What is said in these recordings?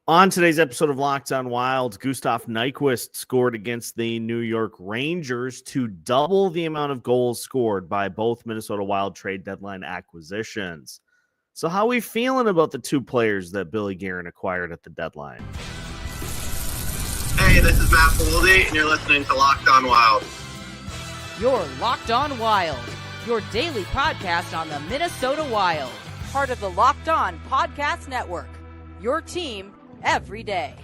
On today's episode of Locked On Wild, Gustav Nyquist scored against the New York Rangers to double the amount of goals scored by both Minnesota Wild trade deadline acquisitions. So how are we feeling about the two players that Billy Guerin acquired at the deadline? Hey, this is Matt Boldy, and you're listening to Locked On Wild. You're Locked On Wild, your daily podcast on the Minnesota Wild. Part of the Locked On Podcast Network, your team every day.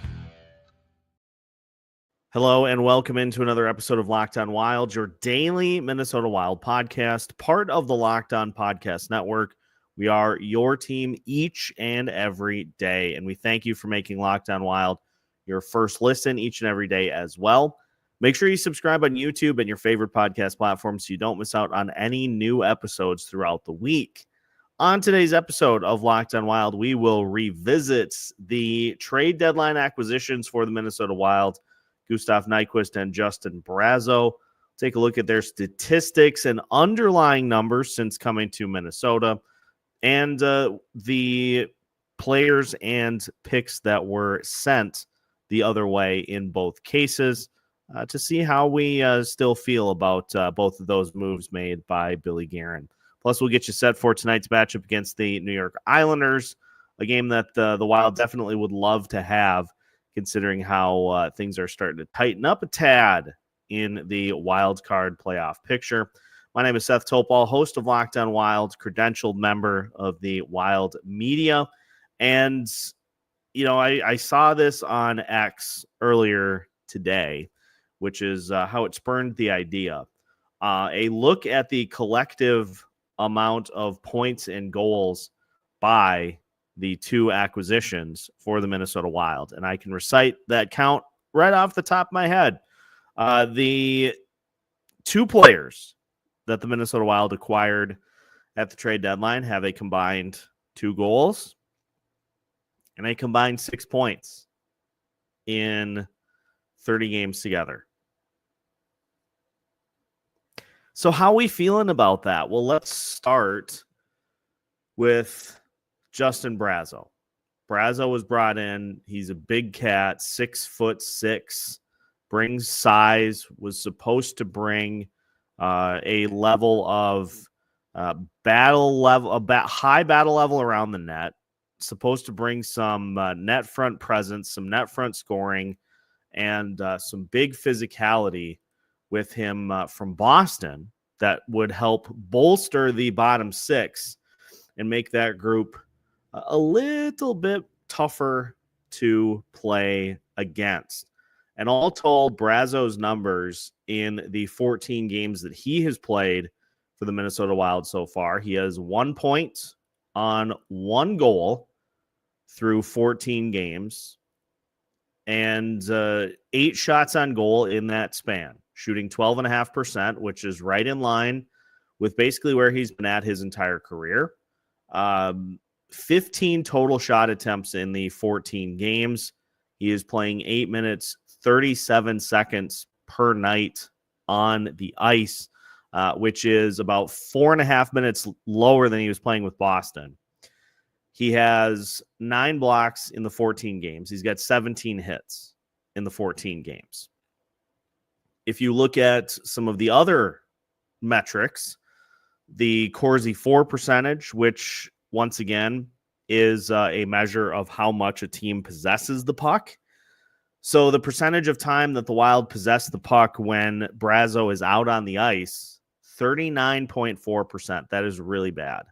Hello and welcome into another episode of Locked On Wild, your daily Minnesota Wild podcast, part of the Locked On Podcast Network. We are your team each and every day, and we thank you for making Locked On Wild your first listen each and every day as well. Make sure you subscribe on YouTube and your favorite podcast platform so you don't miss out on any new episodes throughout the week. On today's episode of Locked On Wild, we will revisit the trade deadline acquisitions for the Minnesota Wild, Gustav Nyquist and Justin Brazeau. Take a look at their statistics and underlying numbers since coming to Minnesota, and the players and picks that were sent the other way in both cases to see how we still feel about both of those moves made by Billy Guerin. Plus, we'll get you set for tonight's matchup against the New York Islanders, a game that the Wild definitely would love to have, considering how things are starting to tighten up a tad in the wild card playoff picture. My name is Seth Toupal, host of Locked On Wild, credentialed member of the Wild media. And, you know, I saw this on X earlier today, which is how it spurned the idea. A look at the collective amount of points and goals by the two acquisitions for the Minnesota Wild. And I can recite that count right off the top of my head. The two players that the Minnesota Wild acquired at the trade deadline have a combined 2 goals and a combined 6 points in 30 games together. So how are we feeling about that? Well, let's start with Justin Brazeau. Brazeau was brought in. He's a big cat, 6'6", brings size, was supposed to bring a level of high battle level around the net, supposed to bring some net front presence, some net front scoring, and some big physicality with him from Boston that would help bolster the bottom 6 and make that group a little bit tougher to play against. And all told, Brazeau's numbers in the 14 games that he has played for the Minnesota Wild so far, he has 1 point on 1 goal through 14 games and 8 shots on goal in that span, shooting 12.5%, which is right in line with basically where he's been at his entire career. 15 total shot attempts in the 14 games. He is playing 8 minutes, 37 seconds per night on the ice, which is about 4.5 minutes lower than he was playing with Boston. He has 9 blocks in the 14 games. He's got 17 hits in the 14 games. If you look at some of the other metrics, the Corsi 4 percentage, which once again is a measure of how much a team possesses the puck. So the percentage of time that the Wild possess the puck when Brazeau is out on the ice, 39.4%. That is really bad.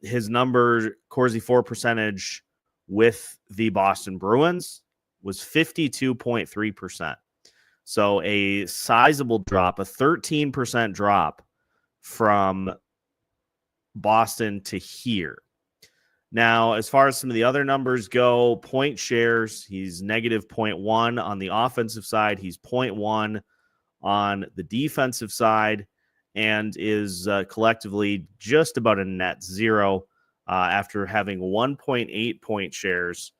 His number, Corsi 4 percentage with the Boston Bruins was 52.3%. So a sizable drop, a 13% drop from Boston to here. Now, as far as some of the other numbers go, point shares, he's negative 0.1 on the offensive side. He's 0.1 on the defensive side, and is collectively just about a net 0 after having 1.8 point shares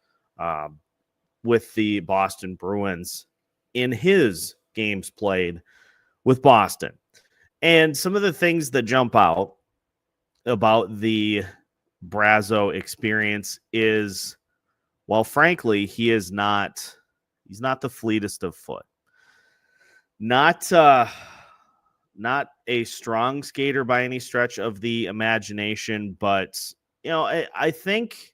with the Boston Bruins in his games played with Boston. And some of the things that jump out about the Brazeau experience is Well, frankly, he's not the fleetest of foot. Not a strong skater by any stretch of the imagination, but I think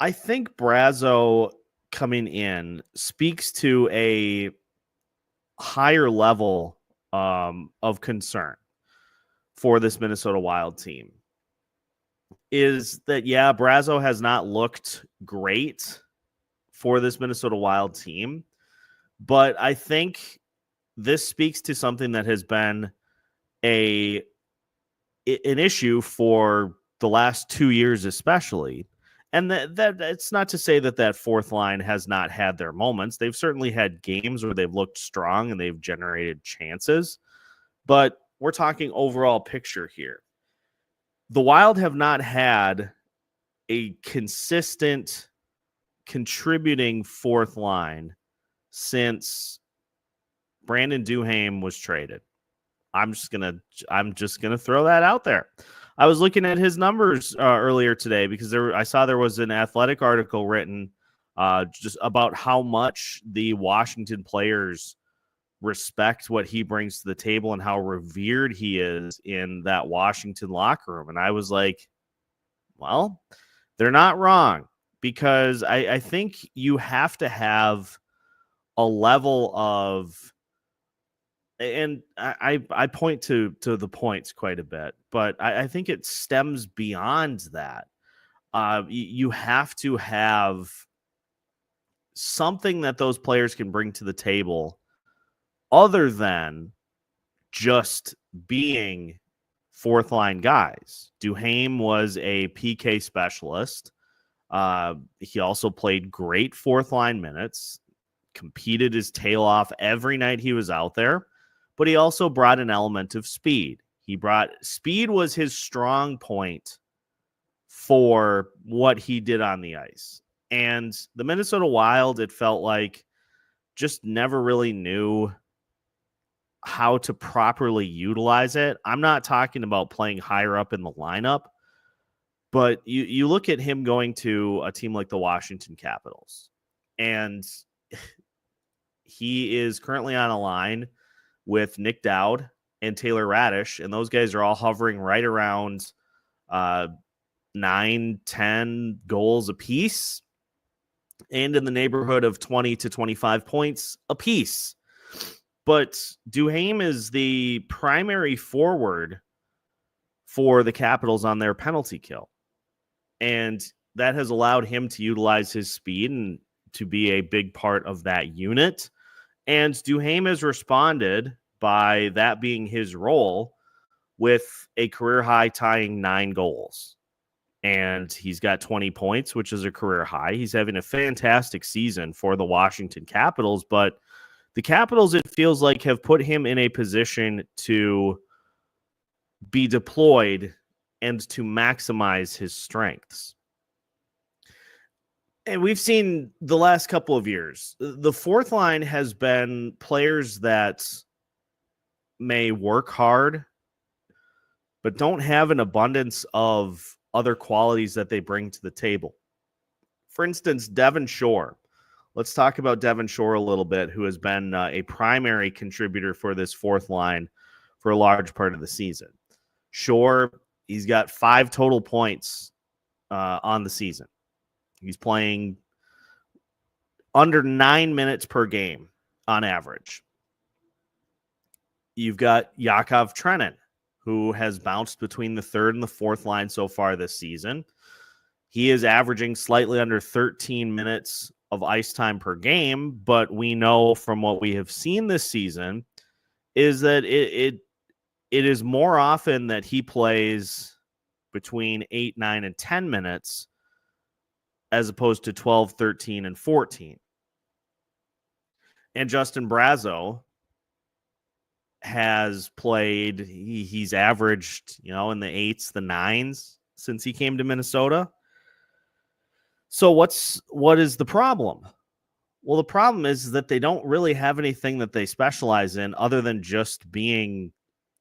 Brazeau coming in speaks to a higher level of concern for this Minnesota Wild team. Is that, Brazeau has not looked great for this Minnesota Wild team, but I think this speaks to something that has been an issue for the last 2 years, especially. And that it's not to say that fourth line has not had their moments. They've certainly had games where they've looked strong and they've generated chances. But we're talking overall picture here. The Wild have not had a consistent contributing fourth line since Brandon Duhaime was traded. I'm just gonna throw that out there. I was looking at his numbers earlier today because I saw there was an Athletic article written just about how much the Washington players respect what he brings to the table and how revered he is in that Washington locker room. And I was like, well, they're not wrong, because I think you have to have a level of, and I point to the points quite a bit, but I think it stems beyond that. You have to have something that those players can bring to the table other than just being fourth line guys. Duhaime was a PK specialist. He also played great fourth line minutes, competed his tail off every night he was out there, but he also brought an element of speed. Speed was his strong point for what he did on the ice. And the Minnesota Wild, it felt like, just never really knew how to properly utilize it. I'm not talking about playing higher up in the lineup, but you look at him going to a team like the Washington Capitals, and he is currently on a line with Nick Dowd and Taylor Radish, and those guys are all hovering right around 9-10 goals apiece, and in the neighborhood of 20 to 25 points apiece. But Duhaime is the primary forward for the Capitals on their penalty kill. And that has allowed him to utilize his speed and to be a big part of that unit. And Duhaime has responded by that being his role with a career high tying 9 goals. And he's got 20 points, which is a career high. He's having a fantastic season for the Washington Capitals, but the Capitals, it feels like, have put him in a position to be deployed and to maximize his strengths. And we've seen the last couple of years, the fourth line has been players that may work hard, but don't have an abundance of other qualities that they bring to the table. For instance, Devon Shore. Let's talk about Devon Shore a little bit, who has been a primary contributor for this fourth line for a large part of the season. Shore, he's got 5 total points on the season. He's playing under 9 minutes per game on average. You've got Yakov Trenin, who has bounced between the third and the fourth line so far this season. He is averaging slightly under 13 minutes of ice time per game, but we know from what we have seen this season is that it is more often that he plays between 8, 9, and 10 minutes as opposed to 12, 13, and 14. And Justin Brazeau has played, he's averaged, in the 8s, the 9s since he came to Minnesota. So what is the problem? Well, the problem is that they don't really have anything that they specialize in other than just being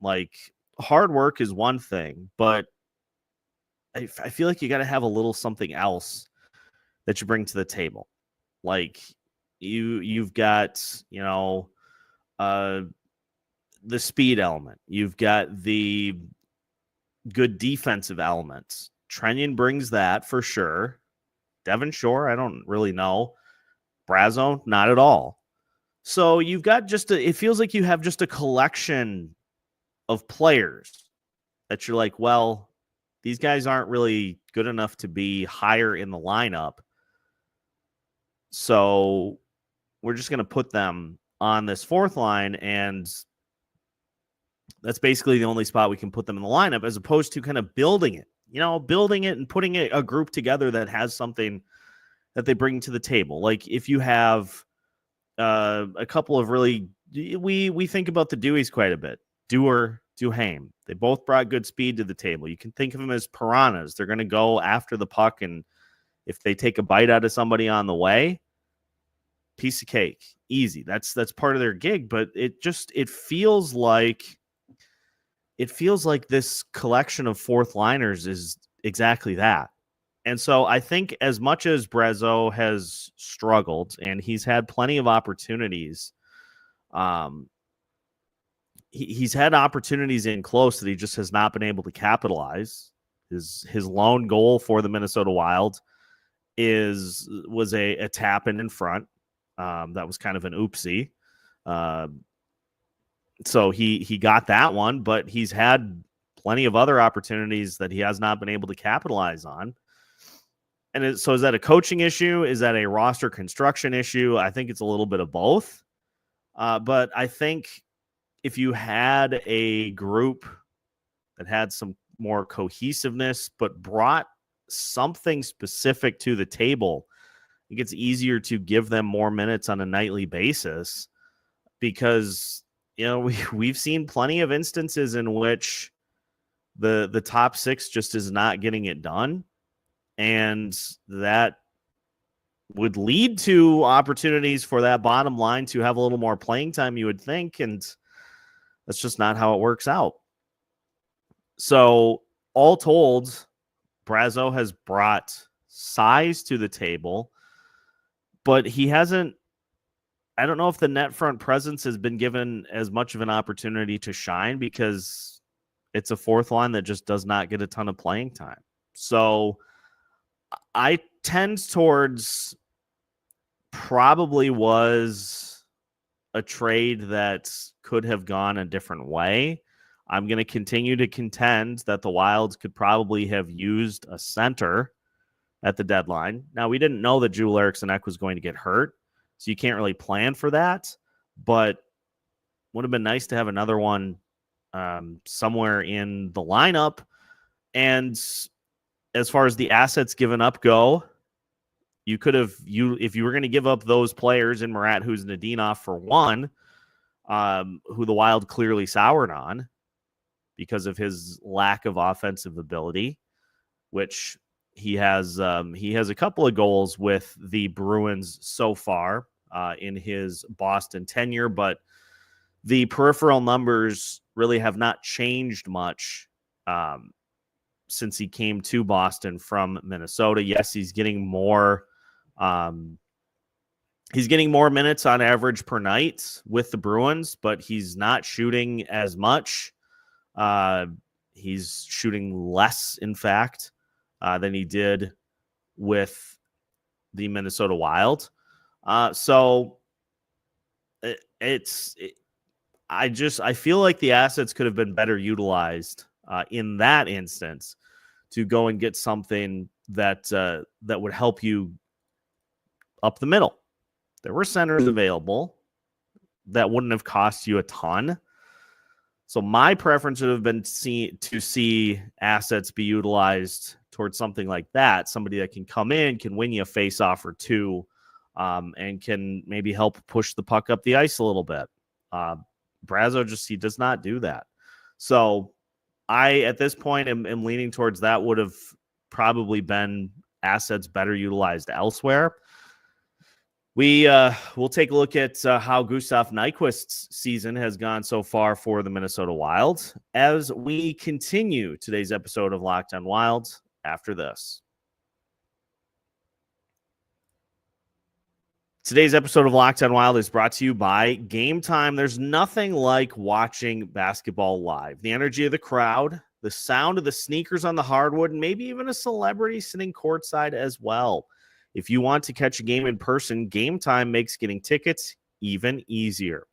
like, hard work is one thing, but I feel like you got to have a little something else that you bring to the table. Like you've got, the speed element. You've got the good defensive elements. Trenyon brings that for sure. Devin Shore, I don't really know. Brazeau, not at all. So you've got it feels like you have just a collection of players that you're like, well, these guys aren't really good enough to be higher in the lineup. So we're just going to put them on this fourth line, and that's basically the only spot we can put them in the lineup, as opposed to kind of building it and putting a group together that has something that they bring to the table. Like if you have a couple of really, we think about the Deweys quite a bit. Duhaime. They both brought good speed to the table. You can think of them as piranhas. They're going to go after the puck, and if they take a bite out of somebody on the way, piece of cake, easy. That's part of their gig. But it feels like this collection of fourth liners is exactly that. And so I think as much as Brazeau has struggled, and he's had plenty of opportunities, he's had opportunities in close that he just has not been able to capitalize. His lone goal for the Minnesota Wild was a tap in front. That was kind of an oopsie. So he got that one, but he's had plenty of other opportunities that he has not been able to capitalize on. And so is that a coaching issue? Is that a roster construction issue? I think it's a little bit of both. But I think if you had a group that had some more cohesiveness, but brought something specific to the table, it gets easier to give them more minutes on a nightly basis, because, we've seen plenty of instances in which the top six just is not getting it done. And that would lead to opportunities for that bottom line to have a little more playing time, you would think. And that's just not how it works out. So all told, Brazeau has brought size to the table, but he hasn't, I don't know if the net front presence has been given as much of an opportunity to shine, because it's a fourth line that just does not get a ton of playing time. So I tend towards probably was a trade that could have gone a different way. I'm going to continue to contend that the Wilds could probably have used a center at the deadline. Now, we didn't know that Joel Eriksson Ek was going to get hurt, so you can't really plan for that, but would have been nice to have another one somewhere in the lineup. And as far as the assets given up go, you could have, if you were going to give up those players in Murat, who's Nadinov for one, who the Wild clearly soured on because of his lack of offensive ability, which he has a couple of goals with the Bruins so far in his Boston tenure, but the peripheral numbers really have not changed much since he came to Boston from Minnesota. Yes, he's getting more minutes on average per night with the Bruins, but he's not shooting as much. He's shooting less, in fact, than he did with the Minnesota Wild. I feel like the assets could have been better utilized in that instance to go and get something that would help you up the middle. There were centers available that wouldn't have cost you a ton. So my preference would have been to see assets be utilized towards something like that. Somebody that can come in, can win you a face-off or two, and can maybe help push the puck up the ice a little bit. Brazeau he does not do that. So I, at this point, am leaning towards that would have probably been assets better utilized elsewhere. We'll take a look at how Gustav Nyquist's season has gone so far for the Minnesota Wild as we continue today's episode of Locked on Wild after this. Today's episode of Locked On Wild is brought to you by Game Time. There's nothing like watching basketball live. The energy of the crowd, the sound of the sneakers on the hardwood, and maybe even a celebrity sitting courtside as well. If you want to catch a game in person, Game Time makes getting tickets even easier.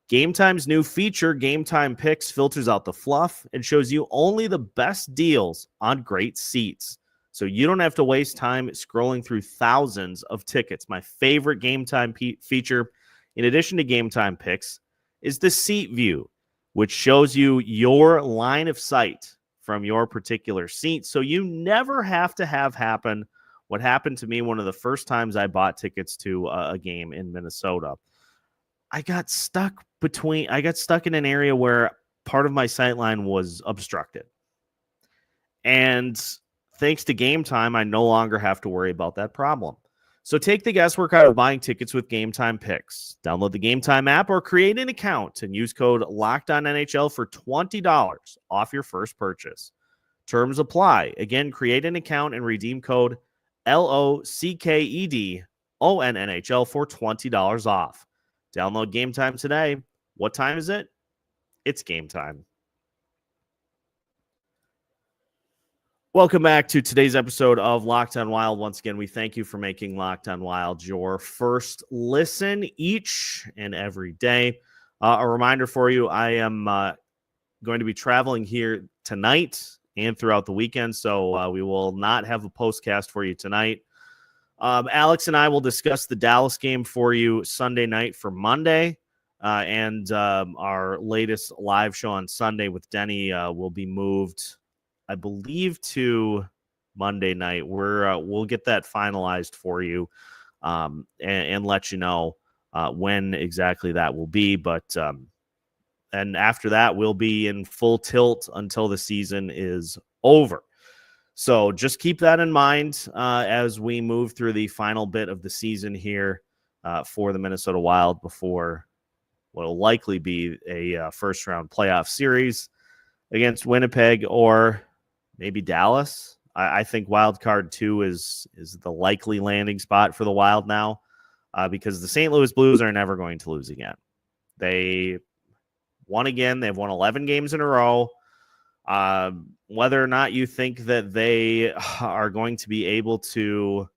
Game Time's new feature, Game Time Picks, filters out the fluff and shows you only the best deals on great seats. So you don't have to waste time scrolling through thousands of tickets. My favorite Game Time feature, in addition to Game Time Picks, is the seat view, which shows you your line of sight from your particular seat. So you never have to have happen what happened to me one of the first times I bought tickets to a game in Minnesota. I got stuck in an area where part of my sight line was obstructed. And thanks to Game Time, I no longer have to worry about that problem. So take the guesswork out of buying tickets with Game Time Picks. Download the Game Time app or create an account and use code LOCKEDONNHL for $20 off your first purchase. Terms apply. Again, create an account and redeem code LOCKEDONNHL for $20 off. Download Game Time today. What time is it? It's game time. Welcome back to today's episode of Locked On Wild. Once again, we thank you for making Locked On Wild your first listen each and every day. A reminder for you, I am going to be traveling here tonight and throughout the weekend, so we will not have a postcast for you tonight. Alex and I will discuss the Dallas game for you Sunday night for Monday, and our latest live show on Sunday with Denny will be moved, I believe, to Monday night. We'll get that finalized for you and let you know when exactly that will be. But and after that, we'll be in full tilt until the season is over. So just keep that in mind as we move through the final bit of the season here for the Minnesota Wild before what will likely be a first-round playoff series against Winnipeg or maybe Dallas. I think Wild Card 2 is the likely landing spot for the Wild now because the St. Louis Blues are never going to lose again. They won again. They've won 11 games in a row. Whether or not you think that they are going to be able to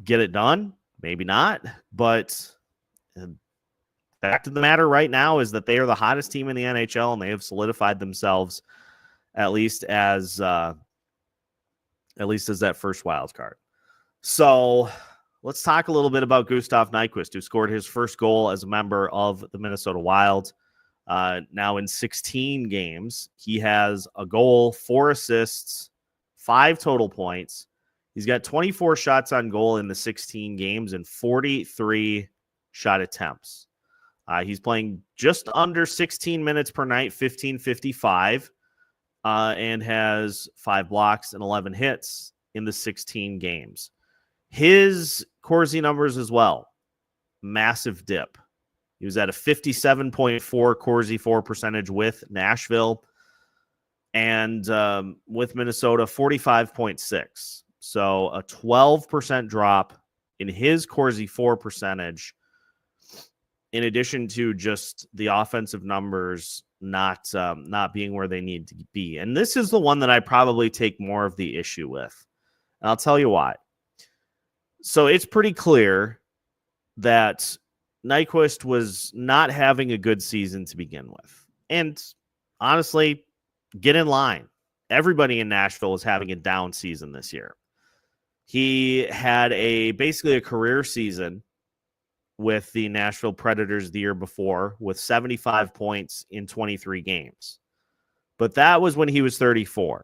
get it done, maybe not. But the fact of the matter right now is that they are the hottest team in the NHL, and they have solidified themselves at least as that first wild card. So let's talk a little bit about Gustav Nyquist, who scored his first goal as a member of the Minnesota Wild. Now in 16 games, he has a goal, 4 assists, 5 total points. He's got 24 shots on goal in the 16 games and 43 shot attempts. He's playing just under 16 minutes per night, 15:55, and has 5 blocks and 11 hits in the 16 games. His Corsi numbers as well, massive dip. He was at a 57.4 Corsi for percentage with Nashville, and with Minnesota, 45.6. So a 12% drop in his Corsi for percentage, in addition to just the offensive numbers not being where they need to be. And this is the one that I probably take more of the issue with. And I'll tell you why. So it's pretty clear that Nyquist was not having a good season to begin with. And honestly, get in line. Everybody in Nashville is having a down season this year. He had basically a career season with the Nashville Predators the year before with 75 points in 23 games. But that was when he was 34.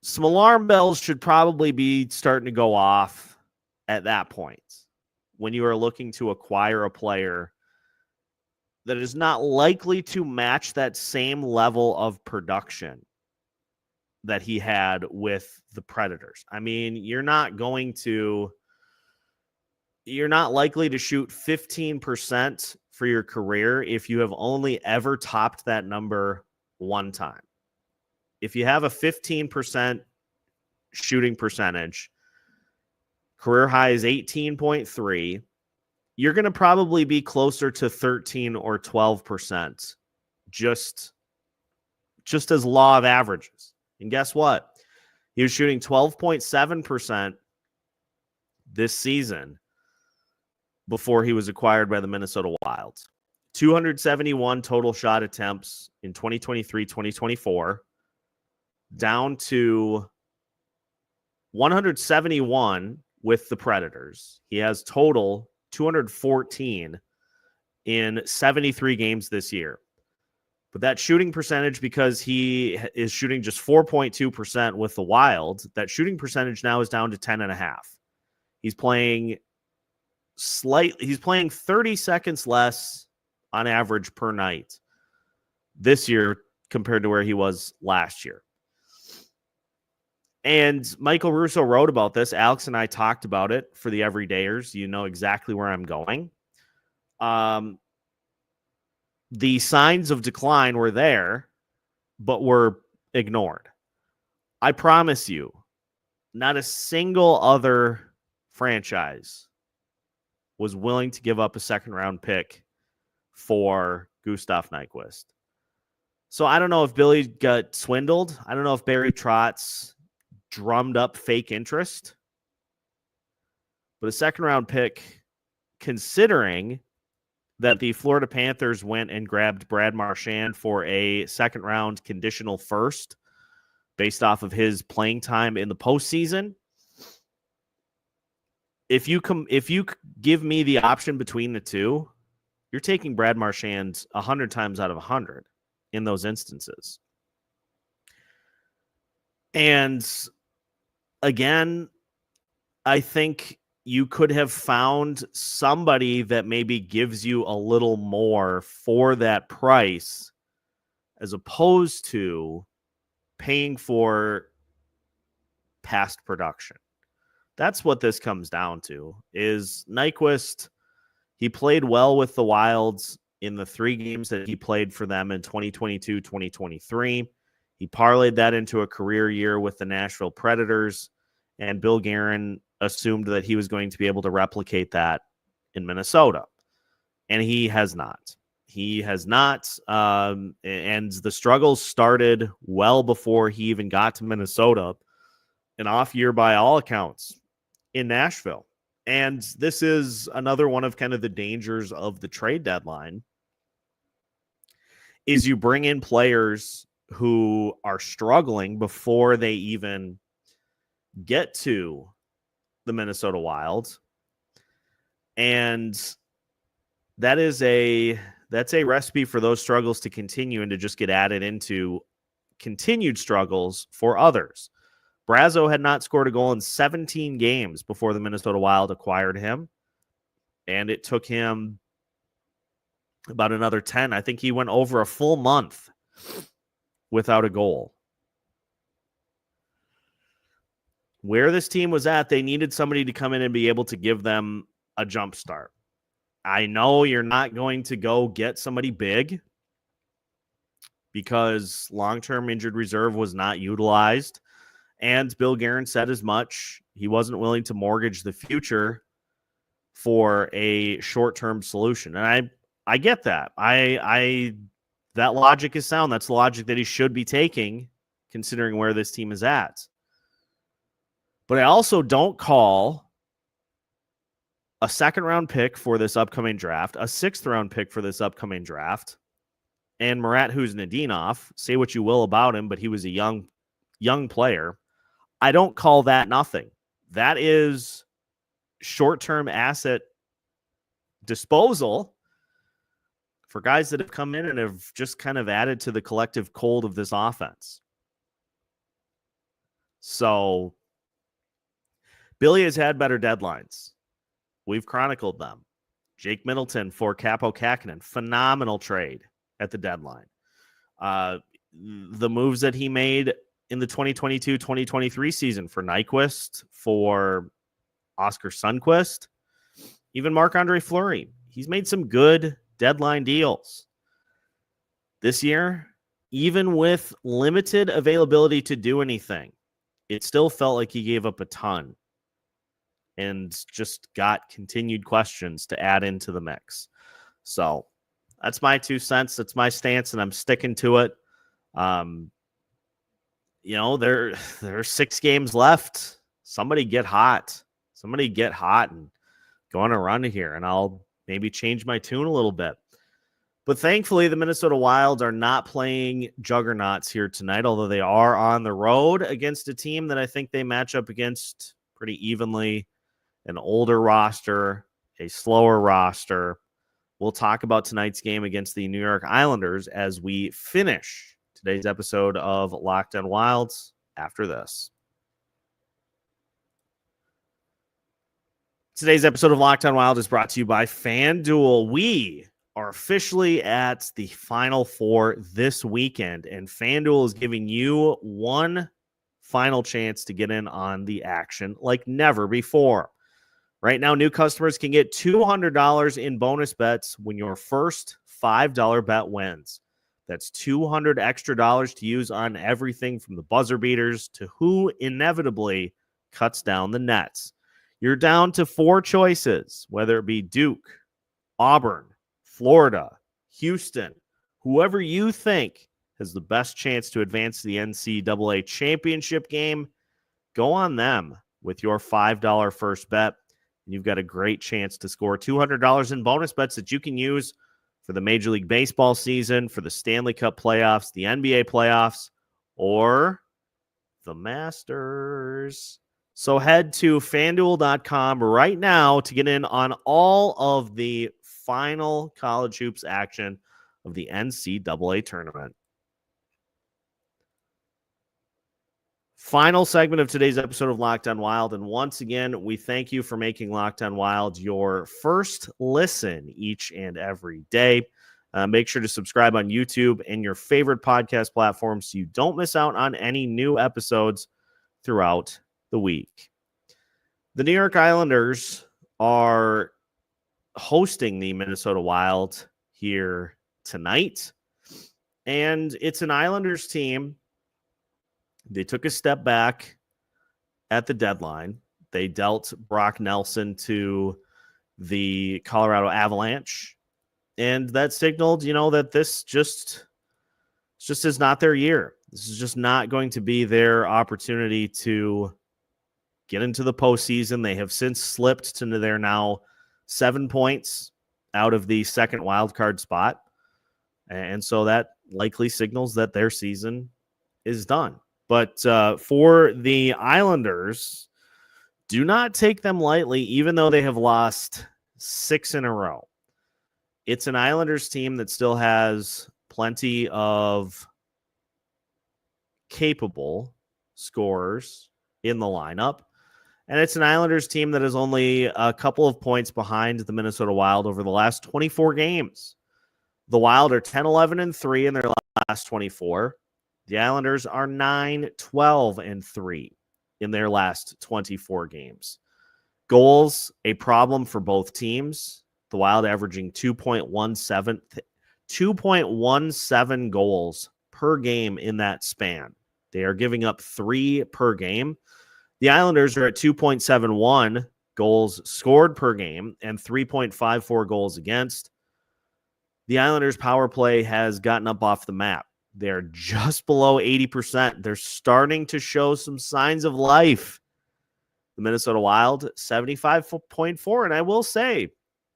Some alarm bells should probably be starting to go off at that point when you are looking to acquire a player that is not likely to match that same level of production that he had with the Predators. I mean, you're not likely to shoot 15% for your career if you have only ever topped that number one time. If you have a 15% shooting percentage. Career high is 18.3. You're going to probably be closer to 13 or 12%, just as law of averages. And guess what? He was shooting 12.7% this season before he was acquired by the Minnesota Wild. 271 total shot attempts in 2023-2024, down to 171 with the Predators. He has total 214 in 73 games this year. But that shooting percentage, because he is shooting just 4.2% with the Wild, that shooting percentage now is down to 10.5. He's playing 30 seconds less on average per night this year compared to where he was last year. And Michael Russo wrote about this. Alex and I talked about it for the everydayers. You know exactly where I'm going. The signs of decline were there, but were ignored. I promise you, not a single other franchise was willing to give up a second-round pick for Gustav Nyquist. So I don't know if Billy got swindled. I don't know if Barry Trotz drummed up fake interest. But a second-round pick, considering that the Florida Panthers went and grabbed Brad Marchand for a second-round conditional first based off of his playing time in the postseason. If you give me the option between the two, you're taking Brad Marchand 100 times out of 100 in those instances. And again, I think you could have found somebody that maybe gives you a little more for that price, as opposed to paying for past production. That's what this comes down to, is Nyquist. He played well with the Wilds in the 3 games that he played for them in 2022, 2023. He parlayed that into a career year with the Nashville Predators, and Bill Guerin assumed that he was going to be able to replicate that in Minnesota. And he has not. He has not. And the struggles started well before he even got to Minnesota. An off year by all accounts in Nashville. And this is another one of kind of the dangers of the trade deadline, is you bring in players who are struggling before they even get to the Minnesota Wild. And that's a recipe for those struggles to continue and to just get added into continued struggles for others. Brazeau had not scored a goal in 17 games before the Minnesota Wild acquired him. And it took him about another 10. I think he went over a full month without a goal. Where this team was at, they needed somebody to come in and be able to give them a jump start. I know you're not going to go get somebody big because long-term injured reserve was not utilized. And Bill Guerin said as much. He wasn't willing to mortgage the future for a short-term solution. And I get that. That logic is sound. That's the logic that he should be taking, considering where this team is at. But I also don't call a second-round pick for this upcoming draft, a sixth-round pick for this upcoming draft, and Marat Huznadinov, say what you will about him, but he was a young player. I don't call that nothing. That is short-term asset disposal for guys that have come in and have just kind of added to the collective cold of this offense. So Billy has had better deadlines. We've chronicled them. Jake Middleton for Capo Kakinen, phenomenal trade at the deadline. The moves that he made in the 2022-2023 season for Nyquist, for Oscar Sundqvist, even Marc-Andre Fleury. He's made some good deadline deals. This year, even with limited availability to do anything, it still felt like he gave up a ton and just got continued questions to add into the mix. So that's my 2 cents. That's my stance, and I'm sticking to it. There are 6 games left. Somebody get hot. Somebody get hot and go on a run here, and I'll maybe change my tune a little bit. But thankfully, the Minnesota Wild are not playing juggernauts here tonight, although they are on the road against a team that I think they match up against pretty evenly. An older roster, a slower roster. We'll talk about tonight's game against the New York Islanders as we finish today's episode of Locked On Wilds after this. Today's episode of Locked On Wild is brought to you by FanDuel. We are officially at the Final Four this weekend, and FanDuel is giving you one final chance to get in on the action like never before. Right now, new customers can get $200 in bonus bets when your first $5 bet wins. That's $200 extra to use on everything from the buzzer beaters to who inevitably cuts down the nets. You're down to 4 choices, whether it be Duke, Auburn, Florida, Houston, whoever you think has the best chance to advance to the NCAA championship game, go on them with your $5 first bet. You've got a great chance to score $200 in bonus bets that you can use for the Major League Baseball season, for the Stanley Cup playoffs, the NBA playoffs, or the Masters. So head to FanDuel.com right now to get in on all of the final college hoops action of the NCAA tournament. Final segment of today's episode of Locked On Wild. And once again, we thank you for making Locked On Wild your first listen each and every day. Make sure to subscribe on YouTube and your favorite podcast platform so you don't miss out on any new episodes throughout the week. The New York Islanders are hosting the Minnesota Wild here tonight. And it's an Islanders team. They took a step back at the deadline. They dealt Brock Nelson to the Colorado Avalanche. And that signaled, that this just is not their year. This is just not going to be their opportunity to get into the postseason. They have since slipped to their now 7 points out of the second wildcard spot. And so that likely signals that their season is done. But for the Islanders, do not take them lightly, even though they have lost 6 in a row. It's an Islanders team that still has plenty of capable scorers in the lineup. And it's an Islanders team that is only a couple of points behind the Minnesota Wild over the last 24 games. The Wild are 10-11-3 in their last 24. The Islanders are 9-12-3 in their last 24 games. Goals, a problem for both teams. The Wild averaging 2.17 goals per game in that span. They are giving up 3 per game. The Islanders are at 2.71 goals scored per game and 3.54 goals against. The Islanders' power play has gotten up off the map. They're just below 80%. They're starting to show some signs of life. The Minnesota Wild, 75.4. And I will say,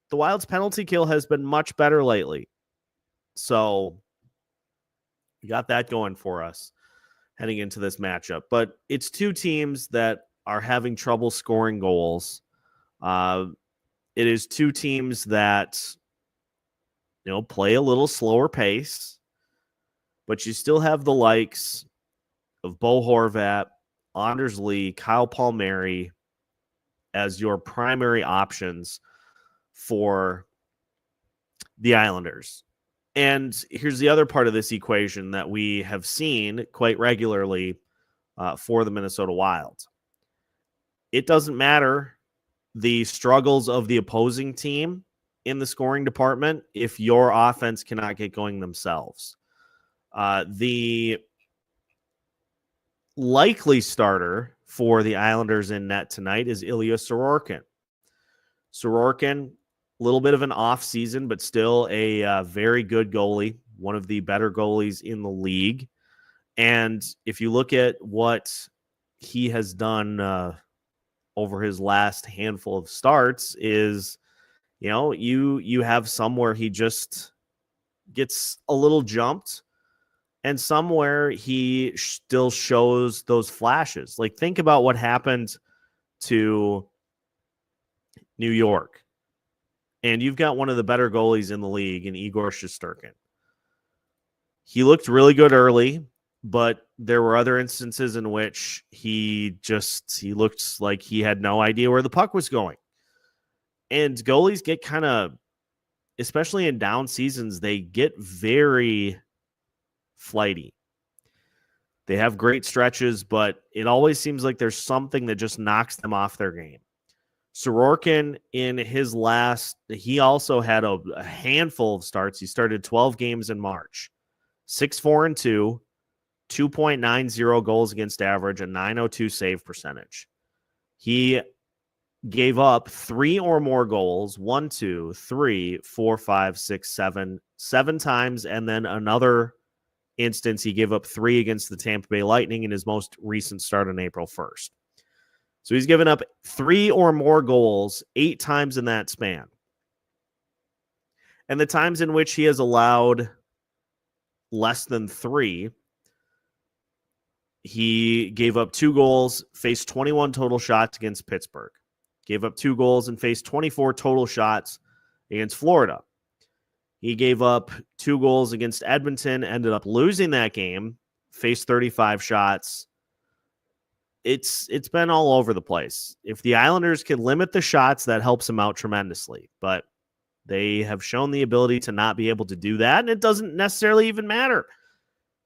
the Wild's penalty kill has been much better lately. So we got that going for us heading into this matchup. But it's 2 teams that are having trouble scoring goals. It is 2 teams that, play a little slower pace. But you still have the likes of Bo Horvat, Anders Lee, Kyle Palmieri as your primary options for the Islanders. And here's the other part of this equation that we have seen quite regularly for the Minnesota Wild. It doesn't matter the struggles of the opposing team in the scoring department if your offense cannot get going themselves. The likely starter for the Islanders in net tonight is Ilya Sorokin. Sorokin, a little bit of an off season, but still a very good goalie, one of the better goalies in the league. And if you look at what he has done over his last handful of starts, is, you have some where he just gets a little jumped, and somewhere he still shows those flashes. Like, think about what happened to New York. And you've got one of the better goalies in the league in Igor Shesterkin. He looked really good early, but there were other instances in which he looked like he had no idea where the puck was going. And goalies get kind of, especially in down seasons, they get very flighty. They have great stretches, but it always seems like there's something that just knocks them off their game. Sorokin, in his he also had a handful of starts. He started 12 games in March. 6-4-2, 2.90 goals against average, a .902 save percentage. He gave up 3 or more goals, 1, 2, 3, 4, 5, 6, 7 times, and then another instance he gave up 3 against the Tampa Bay Lightning in his most recent start on April 1st. So he's given up 3 or more goals 8 times in that span. And the times in which he has allowed less than 3, he gave up 2 goals, faced 21 total shots against Pittsburgh. Gave up 2 goals and faced 24 total shots against Florida. He gave up 2 goals against Edmonton, ended up losing that game, faced 35 shots. It's been all over the place. If the Islanders can limit the shots, that helps them out tremendously. But they have shown the ability to not be able to do that, and it doesn't necessarily even matter.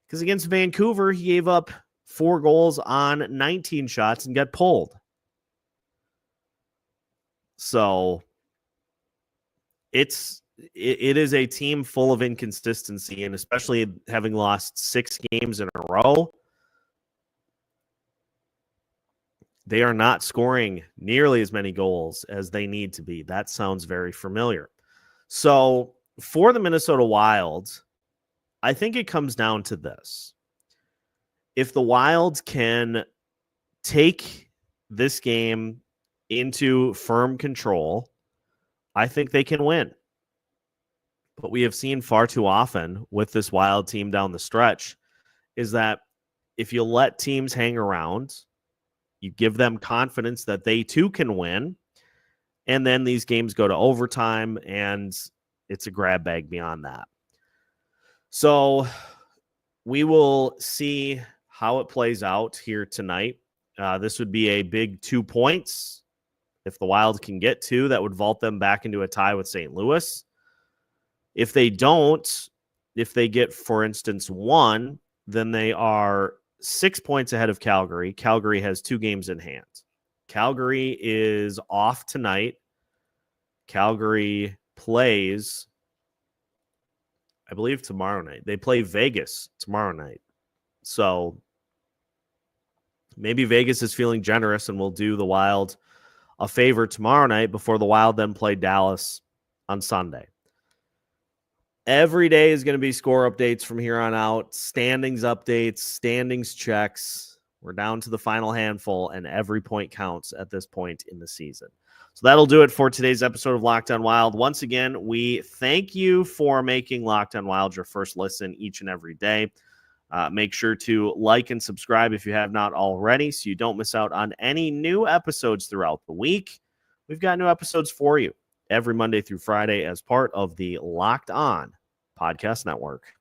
Because against Vancouver, he gave up 4 goals on 19 shots and got pulled. So it is a team full of inconsistency, and especially having lost 6 games in a row, they are not scoring nearly as many goals as they need to be. That sounds very familiar. So for the Minnesota Wild, I think it comes down to this. If the Wild can take this game into firm control, I think they can win. But we have seen far too often with this Wild team down the stretch is that if you let teams hang around, you give them confidence that they too can win, and then these games go to overtime, and it's a grab bag beyond that. So we will see how it plays out here tonight. This would be a big 2 points. If the Wild can get 2, that would vault them back into a tie with St. Louis. If they don't, if they get, for instance, 1, then they are 6 points ahead of Calgary. Calgary has 2 games in hand. Calgary is off tonight. Calgary plays, I believe, tomorrow night. They play Vegas tomorrow night. So maybe Vegas is feeling generous and will do the Wild a favor tomorrow night before the Wild then play Dallas on Sunday. Every day is going to be score updates from here on out, standings updates, standings checks. We're down to the final handful, and every point counts at this point in the season. So that'll do it for today's episode of Locked On Wild. Once again, we thank you for making Locked On Wild your first listen each and every day. Make sure to like and subscribe if you have not already so you don't miss out on any new episodes throughout the week. We've got new episodes for you every Monday through Friday as part of the Locked On Podcast Network.